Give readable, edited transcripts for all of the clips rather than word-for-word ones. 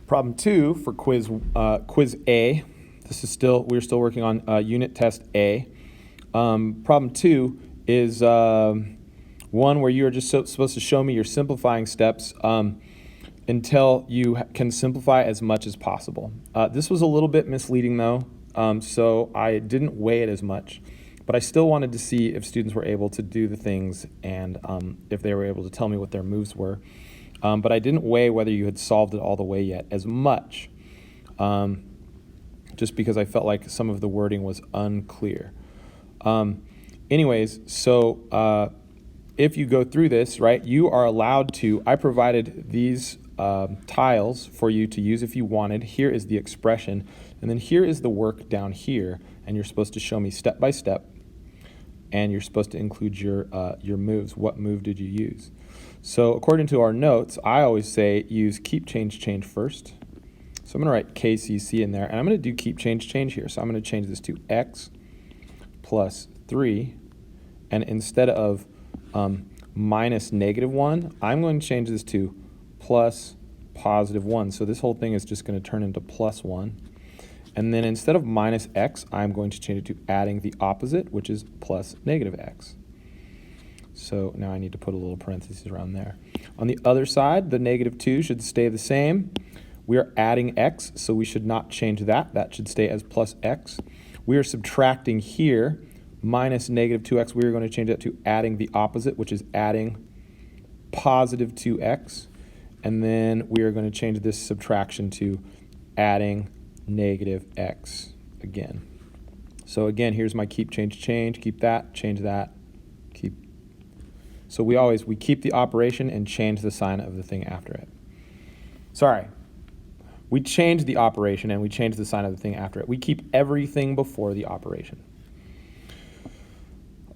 Problem 2 for quiz A. We're still working on unit test A. Problem 2 is one where you are just supposed to show me your simplifying steps until you can simplify as much as possible. This was a little bit misleading though, so I didn't weigh it as much, but I still wanted to see if students were able to do the things and if they were able to tell me what their moves were. But I didn't weigh whether you had solved it all the way yet as much, just because I felt like some of the wording was unclear. Anyways, so if you go through this, right, you are allowed to, I provided these tiles for you to use if you wanted. Here is the expression, and then here is the work down here, and you're supposed to show me step by step, and you're supposed to include your moves. What move did you use? So according to our notes, I always say use keep, change, change first. So I'm going to write KCC in there, and I'm going to do keep, change, change here. So I'm going to change this to x plus 3, and instead of minus -1, I'm going to change this to plus +1. So this whole thing is just going to turn into +1. And then instead of minus x, I'm going to change it to adding the opposite, which is plus -x. So now I need to put a little parenthesis around there. On the other side, the -2 should stay the same. We are adding x, so we should not change that. That should stay as plus x. We are subtracting here minus -2x. We are going to change that to adding the opposite, which is adding positive 2x. And then we are going to change this subtraction to adding -x again. So again, here's my keep, change, change. Keep that, change that, keep. So we keep the operation and change the sign of the thing after it. Sorry. We change the operation and we change the sign of the thing after it. We keep everything before the operation.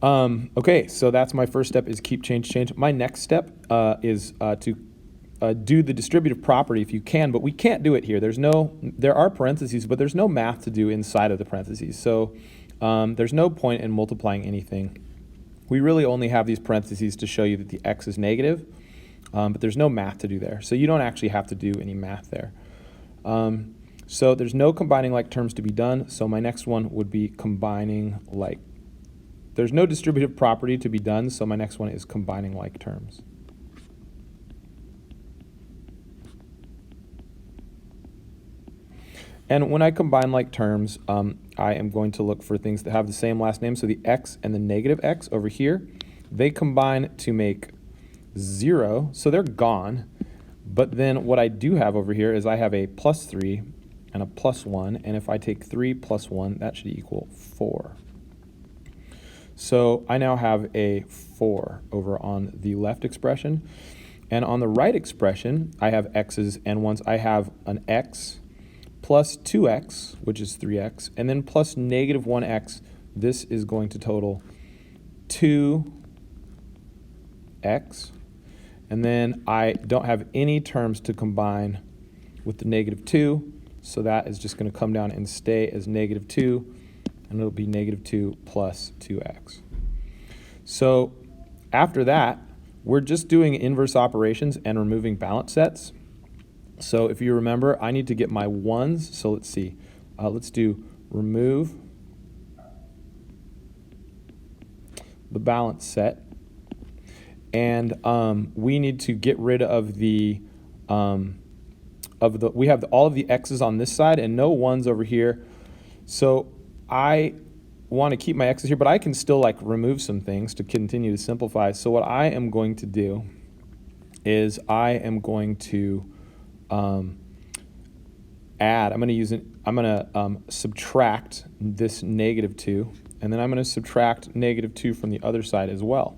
Okay, so that's my first step is keep, change, change. My next step is to do the distributive property if you can, but we can't do it here. There are parentheses, but there's no math to do inside of the parentheses. So there's no point in multiplying anything. We really only have these parentheses to show you that the x is negative, but there's no math to do there. So you don't actually have to do any math there. So there's no combining like terms to be done. So my next one would be combining like. There's no distributive property to be done, so my next one is combining like terms. And when I combine like terms, I am going to look for things that have the same last name. So the x and the -x over here, they combine to make 0, so they're gone. But then what I do have over here is I have a +3 and a +1, and if I take 3 plus 1, that should equal 4. So I now have a 4 over on the left expression. And on the right expression, I have x's and 1's. I have an x plus 2x, which is 3x, and then plus -1x. This is going to total 2x. And then I don't have any terms to combine with the -2, so that is just going to come down and stay as -2. And it'll be -2 plus 2x. So after that, we're just doing inverse operations and removing balance sets. So if you remember, I need to get my 1's. So let's see. Let's do remove the balance set. And we need to get rid of we have all of the x's on this side and no 1's over here. So I want to keep my x's here, but I can still like remove some things to continue to simplify. So what I am going to do is I am going to add. I'm going to subtract this -2, and then I'm going to subtract -2 from the other side as well.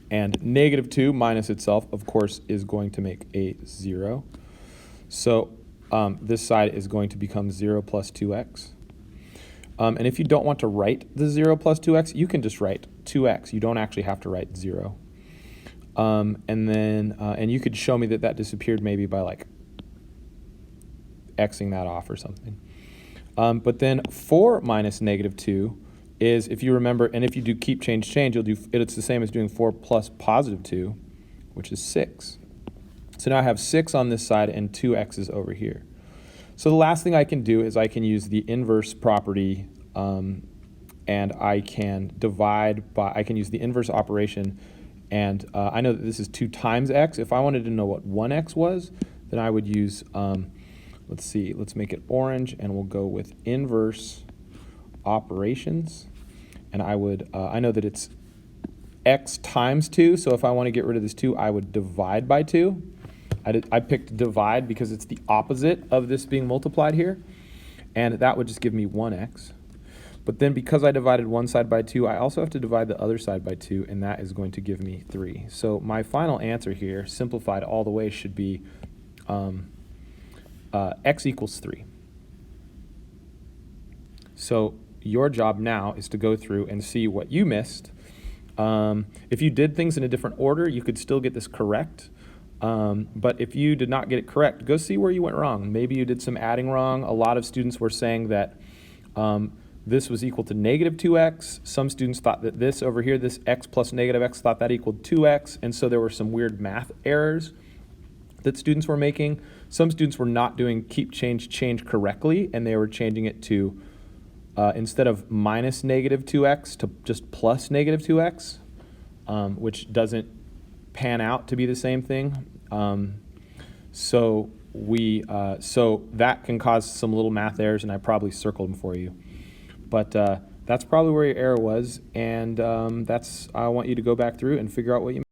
And -2 minus itself, of course, is going to make a 0. So this side is going to become 0 plus 2x. And if you don't want to write the 0 plus 2x, you can just write 2x. You don't actually have to write 0. And you could show me that disappeared maybe by like Xing that off or something. But then 4 minus -2 is, if you remember, and if you do keep, change, change, it's the same as doing 4 plus +2, which is 6. So now I have 6 on this side and 2 x's over here. So the last thing I can do is I can use the inverse property, and I can divide by, I can use the inverse operation, and I know that this is 2 times x. If I wanted to know what 1x was, then I would use, let's see, let's make it orange, and we'll go with inverse operations. And I would, I know that it's x times 2, so if I want to get rid of this 2, I would divide by 2. I picked divide because it's the opposite of this being multiplied here, and that would just give me 1x. But then because I divided one side by 2, I also have to divide the other side by 2, and that is going to give me 3. So my final answer here, simplified all the way, should be x equals 3. So your job now is to go through and see what you missed. If you did things in a different order, you could still get this correct. But if you did not get it correct, go see where you went wrong. Maybe you did some adding wrong. A lot of students were saying that this was equal to negative 2x. Some students thought that this over here, this x plus negative x, thought that equaled 2x. And so there were some weird math errors that students were making. Some students were not doing keep change correctly, and they were changing it to, instead of minus negative 2x, to just plus negative 2x, which doesn't pan out to be the same thing. So that can cause some little math errors, and I probably circled them for you. But that's probably where your error was, and I want you to go back through and figure out what you